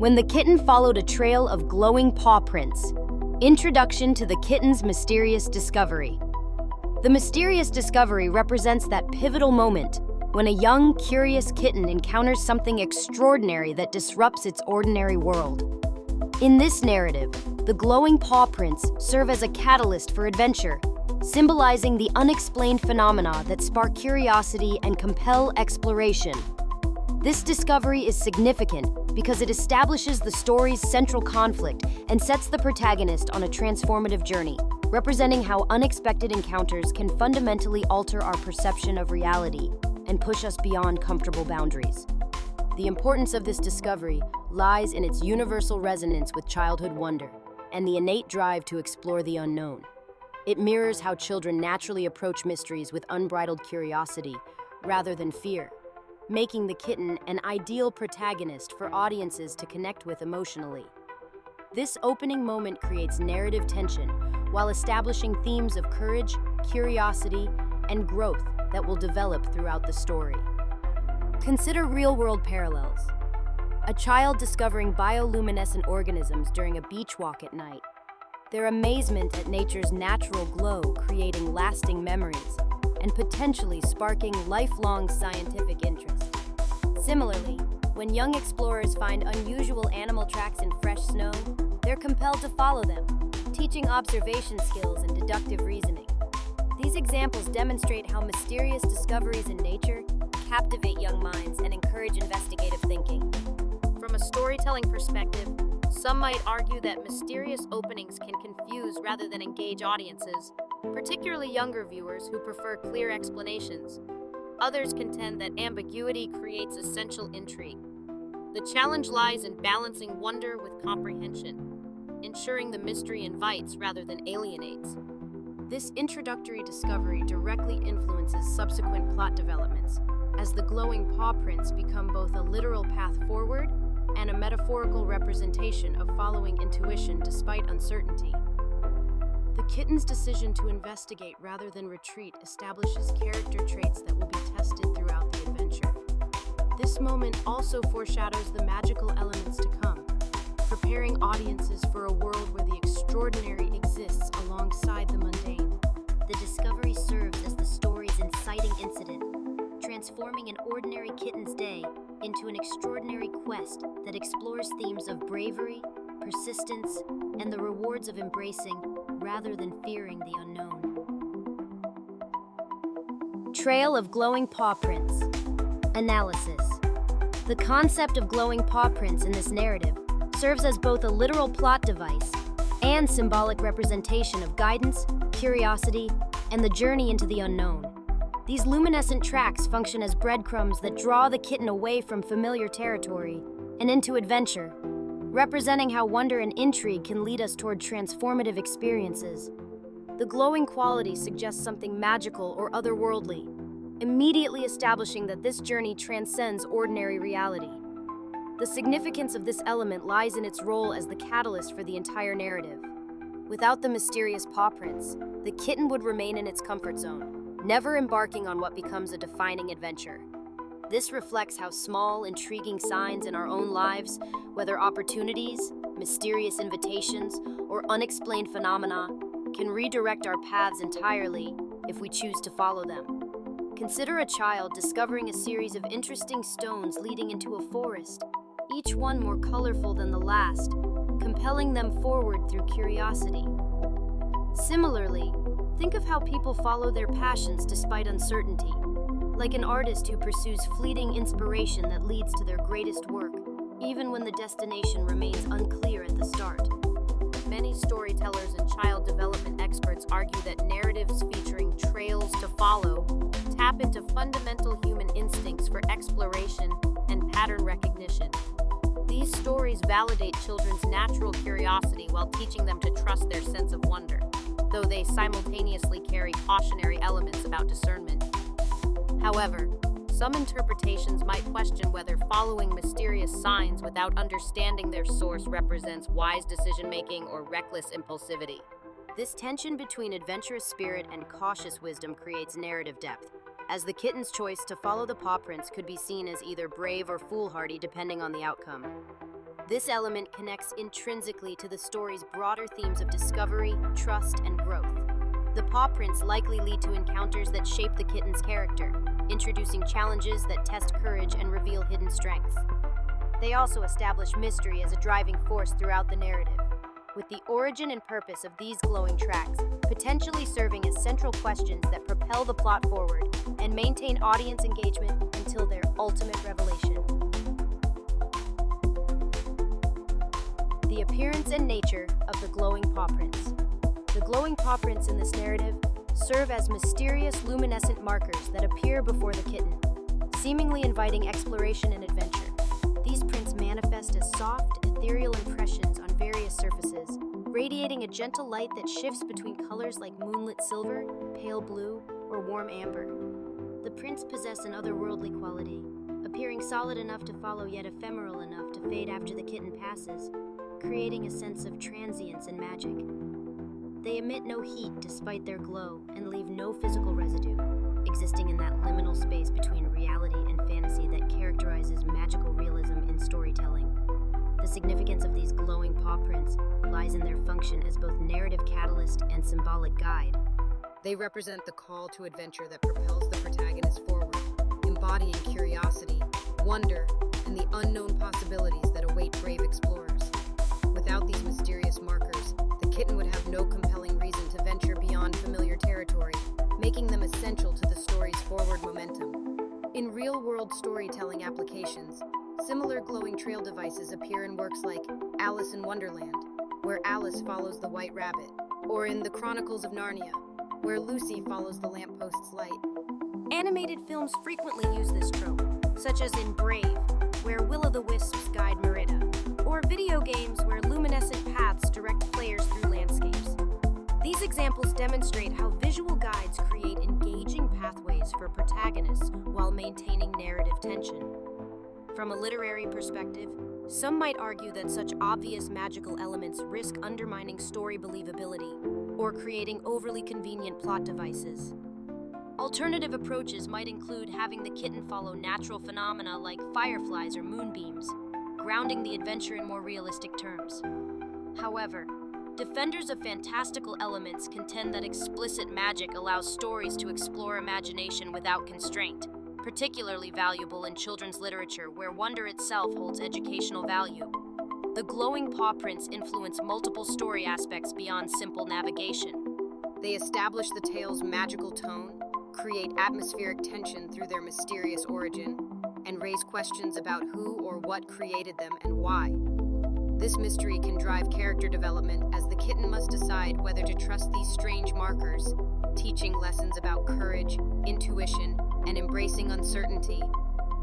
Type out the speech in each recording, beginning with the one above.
When the kitten followed a trail of glowing paw prints. Introduction to the kitten's mysterious discovery. The mysterious discovery represents that pivotal moment when a young, curious kitten encounters something extraordinary that disrupts its ordinary world. In this narrative, the glowing paw prints serve as a catalyst for adventure, symbolizing the unexplained phenomena that spark curiosity and compel exploration. This discovery is significant because it establishes the story's central conflict and sets the protagonist on a transformative journey, representing how unexpected encounters can fundamentally alter our perception of reality and push us beyond comfortable boundaries. The importance of this discovery lies in its universal resonance with childhood wonder and the innate drive to explore the unknown. It mirrors how children naturally approach mysteries with unbridled curiosity rather than fear, making the kitten an ideal protagonist for audiences to connect with emotionally. This opening moment creates narrative tension while establishing themes of courage, curiosity, and growth that will develop throughout the story. Consider real-world parallels. A child discovering bioluminescent organisms during a beach walk at night. Their amazement at nature's natural glow creating lasting memories and potentially sparking lifelong scientific interest. Similarly, when young explorers find unusual animal tracks in fresh snow, they're compelled to follow them, teaching observation skills and deductive reasoning. These examples demonstrate how mysterious discoveries in nature captivate young minds and encourage investigative thinking. From a storytelling perspective, some might argue that mysterious openings can confuse rather than engage audiences, particularly younger viewers who prefer clear explanations. Others contend that ambiguity creates essential intrigue. The challenge lies in balancing wonder with comprehension, ensuring the mystery invites rather than alienates. This introductory discovery directly influences subsequent plot developments, as the glowing paw prints become both a literal path forward and a metaphorical representation of following intuition despite uncertainty. The kitten's decision to investigate rather than retreat establishes character traits that will be tested throughout the adventure. This moment also foreshadows the magical elements to come, preparing audiences for a world where the extraordinary exists alongside the mundane. The discovery serves as the story's inciting incident, transforming an ordinary kitten's day into an extraordinary quest that explores themes of bravery, persistence, and the rewards of embracing rather than fearing the unknown. Trail of Glowing Pawprints. Analysis. The concept of glowing paw prints in this narrative serves as both a literal plot device and symbolic representation of guidance, curiosity, and the journey into the unknown. These luminescent tracks function as breadcrumbs that draw the kitten away from familiar territory and into adventure, representing how wonder and intrigue can lead us toward transformative experiences. The glowing quality suggests something magical or otherworldly, immediately establishing that this journey transcends ordinary reality. The significance of this element lies in its role as the catalyst for the entire narrative. Without the mysterious paw prints, the kitten would remain in its comfort zone, never embarking on what becomes a defining adventure. This reflects how small, intriguing signs in our own lives, whether opportunities, mysterious invitations, or unexplained phenomena, can redirect our paths entirely if we choose to follow them. Consider a child discovering a series of interesting stones leading into a forest, each one more colorful than the last, compelling them forward through curiosity. Similarly, think of how people follow their passions despite uncertainty, like an artist who pursues fleeting inspiration that leads to their greatest work, even when the destination remains unclear at the start. Many storytellers and child development experts argue that narratives featuring trails to follow tap into fundamental human instincts for exploration and pattern recognition. These stories validate children's natural curiosity while teaching them to trust their sense of wonder, though they simultaneously carry cautionary elements about discernment. However, some interpretations might question whether following mysterious signs without understanding their source represents wise decision-making or reckless impulsivity. This tension between adventurous spirit and cautious wisdom creates narrative depth, as the kitten's choice to follow the paw prints could be seen as either brave or foolhardy depending on the outcome. This element connects intrinsically to the story's broader themes of discovery, trust, and growth. The paw prints likely lead to encounters that shape the kitten's character, introducing challenges that test courage and reveal hidden strengths. They also establish mystery as a driving force throughout the narrative, with the origin and purpose of these glowing tracks potentially serving as central questions that propel the plot forward and maintain audience engagement until their ultimate revelation. The appearance and nature of the glowing paw prints. The glowing paw prints in this narrative serve as mysterious luminescent markers that appear before the kitten, seemingly inviting exploration and adventure. These prints manifest as soft, ethereal impressions on various surfaces, radiating a gentle light that shifts between colors like moonlit silver, pale blue, or warm amber. The prints possess an otherworldly quality, appearing solid enough to follow yet ephemeral enough to fade after the kitten passes, creating a sense of transience and magic. They emit no heat despite their glow and leave no physical residue, existing in that liminal space between reality and fantasy that characterizes magical realism in storytelling. The significance of these glowing paw prints lies in their function as both narrative catalyst and symbolic guide. They represent the call to adventure that propels the protagonist forward, embodying curiosity, wonder, and the unknown possibilities that await brave explorers. Without these mysterious markers, the kitten would have no compelling reason to venture beyond familiar territory, making them essential to the story's forward momentum. In real-world storytelling applications, similar glowing trail devices appear in works like Alice in Wonderland, where Alice follows the white rabbit, or in The Chronicles of Narnia, where Lucy follows the lamppost's light. Animated films frequently use this trope, such as in Brave, where Will-o'-the-Wisps guide Merida, or video games where luminescent paths direct players through landscapes. These examples demonstrate how visual guides create engaging pathways for protagonists while maintaining narrative tension. From a literary perspective, some might argue that such obvious magical elements risk undermining story believability or creating overly convenient plot devices. Alternative approaches might include having the kitten follow natural phenomena like fireflies or moonbeams, grounding the adventure in more realistic terms. However, defenders of fantastical elements contend that explicit magic allows stories to explore imagination without constraint, particularly valuable in children's literature where wonder itself holds educational value. The glowing paw prints influence multiple story aspects beyond simple navigation. They establish the tale's magical tone, create atmospheric tension through their mysterious origin, and raise questions about who or what created them and why. This mystery can drive character development as the kitten must decide whether to trust these strange markers, teaching lessons about courage, intuition, and embracing uncertainty.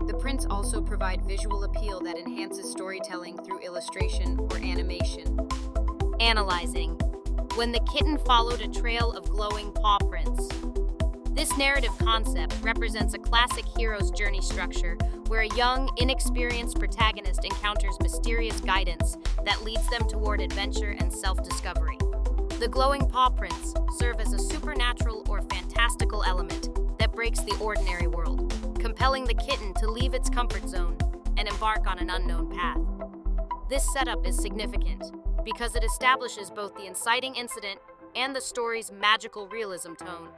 The prints also provide visual appeal that enhances storytelling through illustration or animation. Analyzing. When the kitten followed a trail of glowing paw prints. This narrative concept represents a classic hero's journey structure where a young, inexperienced protagonist encounters mysterious guidance that leads them toward adventure and self-discovery. The glowing paw prints serve as a supernatural or fantastical element that breaks the ordinary world, compelling the kitten to leave its comfort zone and embark on an unknown path. This setup is significant because it establishes both the inciting incident and the story's magical realism tone,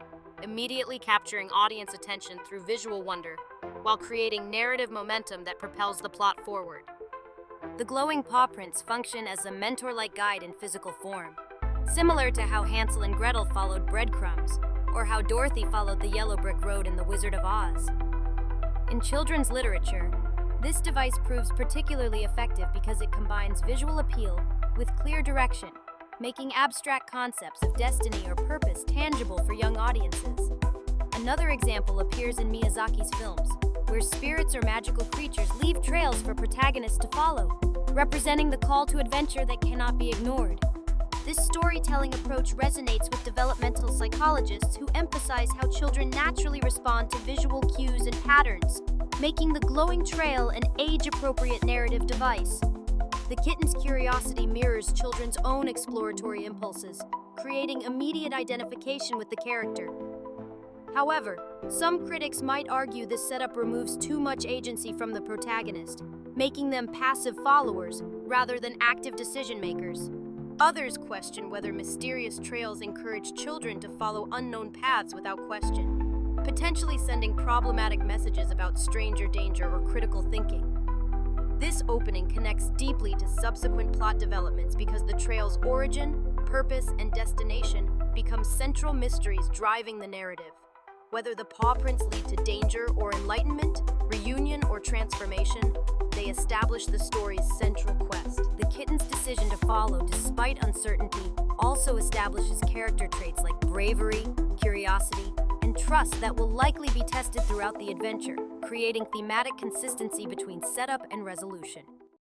immediately capturing audience attention through visual wonder while creating narrative momentum that propels the plot forward. The glowing paw prints function as a mentor-like guide in physical form, similar to how Hansel and Gretel followed breadcrumbs or how Dorothy followed the yellow brick road in The Wizard of Oz. In children's literature, this device proves particularly effective because it combines visual appeal with clear direction, making abstract concepts of destiny or purpose tangible for young audiences. Another example appears in Miyazaki's films, where spirits or magical creatures leave trails for protagonists to follow, representing the call to adventure that cannot be ignored. This storytelling approach resonates with developmental psychologists who emphasize how children naturally respond to visual cues and patterns, making the glowing trail an age-appropriate narrative device. The kitten's curiosity mirrors children's own exploratory impulses, creating immediate identification with the character. However, some critics might argue this setup removes too much agency from the protagonist, making them passive followers rather than active decision makers. Others question whether mysterious trails encourage children to follow unknown paths without question, potentially sending problematic messages about stranger danger or critical thinking. This opening connects deeply to subsequent plot developments because the trail's origin, purpose, and destination become central mysteries driving the narrative. Whether the paw prints lead to danger or enlightenment, reunion or transformation, they establish the story's central quest. The kitten's decision to follow, despite uncertainty, also establishes character traits like bravery, curiosity, and trust that will likely be tested throughout the adventure, creating thematic consistency between setup and resolution.